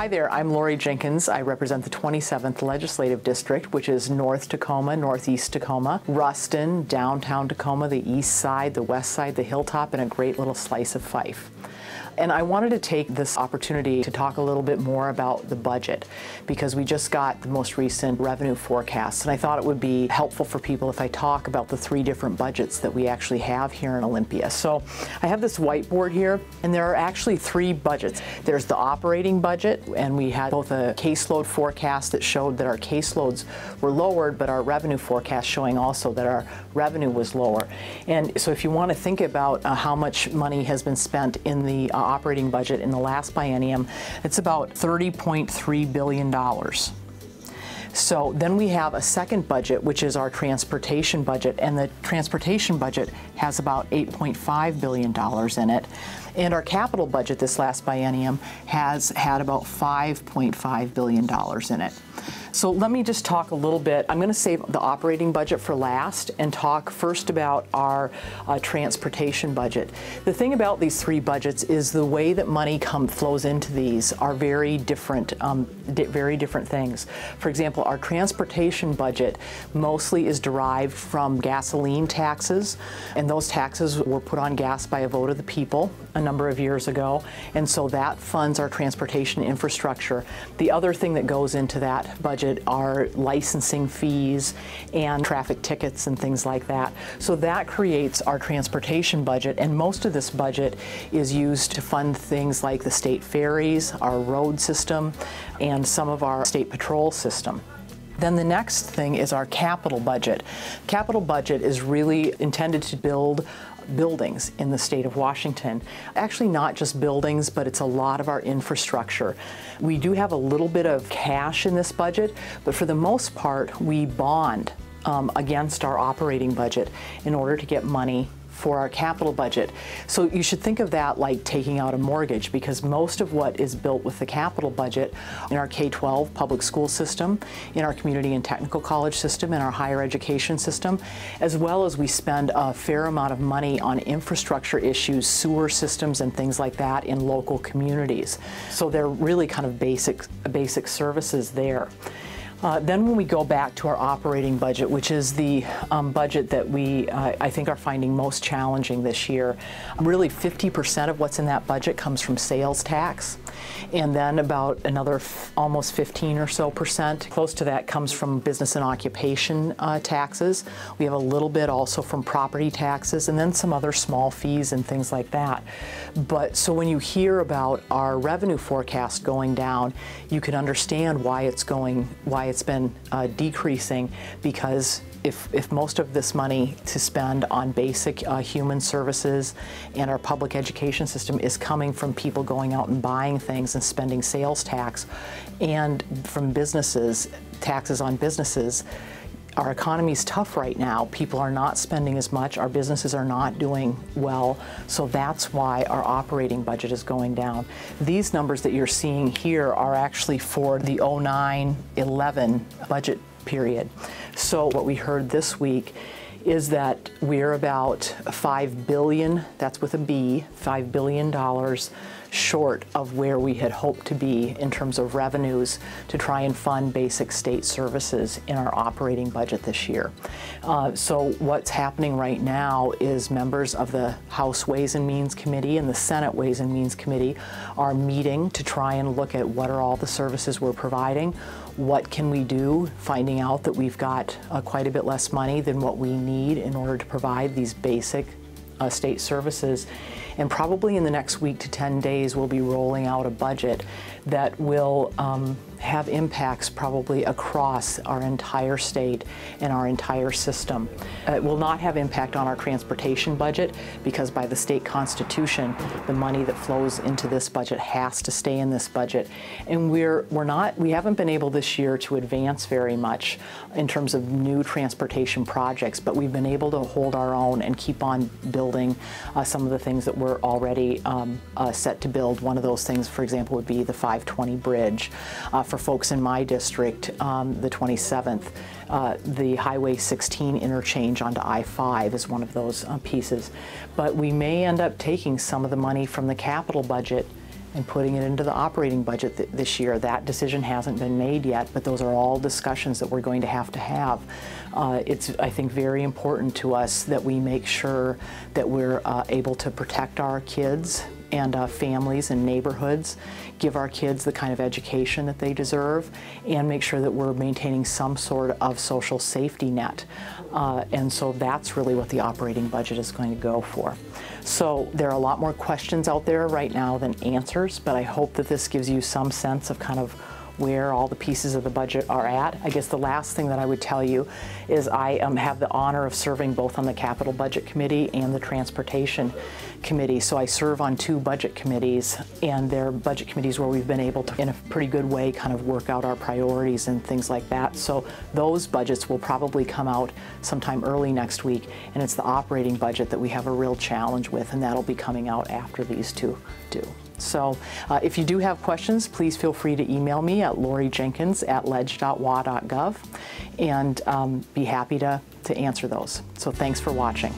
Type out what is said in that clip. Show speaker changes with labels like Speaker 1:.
Speaker 1: Hi there, I'm Lori Jinkins. I represent the 27th Legislative District, which is North Tacoma, Northeast Tacoma, Ruston, downtown Tacoma, the east side, the west side, the hilltop, and a great little slice of Fife. And I wanted to take this opportunity to talk a little bit more about the budget because we just got the most recent revenue forecasts, and I thought it would be helpful for people if I talk about the three different budgets that we actually have here in Olympia. So I have this whiteboard here, and there are actually three budgets. There's the operating budget, and we had both a caseload forecast that showed that our caseloads were lowered, but our revenue forecast showing also that our revenue was lower. And so if you want to think about how much money has been spent in the operating budget in the last biennium, it's about $30.3 billion. So then we have a second budget, which is our transportation budget, and the transportation budget has about $8.5 billion in it. And our capital budget this last biennium has had about $5.5 billion in it. So let me just talk a little bit. I'm going to save the operating budget for last and talk first about our transportation budget. The thing about these three budgets is the way that money flows into these are very different things. For example, our transportation budget mostly is derived from gasoline taxes, and those taxes were put on gas by a vote of the people a number of years ago, and so that funds our transportation infrastructure. The other thing that goes into that budget are licensing fees and traffic tickets and things like that. So that creates our transportation budget, and most of this budget is used to fund things like the state ferries, our road system, and some of our state patrol system. Then the next thing is our capital budget. Capital budget is really intended to build buildings in the state of Washington. Actually not just buildings, but it's a lot of our infrastructure. We do have a little bit of cash in this budget, but for the most part we bond against our operating budget in order to get money for our capital budget. So you should think of that like taking out a mortgage, because most of what is built with the capital budget in our K-12 public school system, in our community and technical college system, in our higher education system, as well as we spend a fair amount of money on infrastructure issues, sewer systems and things like that in local communities. So they're really kind of basic services there. Then when we go back to our operating budget, which is the budget that I think are finding most challenging this year, really 50% of what's in that budget comes from sales tax, and then about another almost 15 or so percent, close to that, comes from business and occupation taxes. We have a little bit also from property taxes, and then some other small fees and things like that. But so when you hear about our revenue forecast going down, you can understand why it's been decreasing, because if most of this money to spend on basic human services and our public education system is coming from people going out and buying things and spending sales tax, and from businesses, taxes on businesses, our economy is tough right now. People are not spending as much. Our businesses are not doing well. So that's why our operating budget is going down. These numbers that you're seeing here are actually for the 09-11 budget period. So what we heard this week is that we're about $5 billion, that's with a B, $5 billion short of where we had hoped to be in terms of revenues to try and fund basic state services in our operating budget this year. So what's happening right now is members of the House Ways and Means Committee and the Senate Ways and Means Committee are meeting to try and look at what are all the services we're providing, what can we do, finding out that we've got quite a bit less money than what we need in order to provide these basic state services. And probably in the next week to 10 days, we'll be rolling out a budget that will have impacts probably across our entire state and our entire system. It will not have impact on our transportation budget, because by the state constitution, the money that flows into this budget has to stay in this budget. And we haven't been able this year to advance very much in terms of new transportation projects, but we've been able to hold our own and keep on building some of the things that we're already set to build. One of those things, for example, would be the 520 bridge. For folks in my district, the 27th, the Highway 16 interchange onto I-5 is one of those pieces. But we may end up taking some of the money from the capital budget and putting it into the operating budget this year. That decision hasn't been made yet, but those are all discussions that we're going to have. It's, I think, very important to us that we make sure that we're able to protect our kids and families and neighborhoods, give our kids the kind of education that they deserve, and make sure that we're maintaining some sort of social safety net. And so that's really what the operating budget is going to go for. So there are a lot more questions out there right now than answers, but I hope that this gives you some sense of kind of where all the pieces of the budget are at. I guess the last thing that I would tell you is I have the honor of serving both on the Capital Budget Committee and the Transportation Committee. So I serve on 2 budget committees, and they're budget committees where we've been able to, in a pretty good way, kind of work out our priorities and things like that. So those budgets will probably come out sometime early next week, and it's the operating budget that we have a real challenge with, and that'll be coming out after these 2 do. So if you do have questions, please feel free to email me at lorijenkins@ledge.wa.gov, and be happy to answer those. So thanks for watching.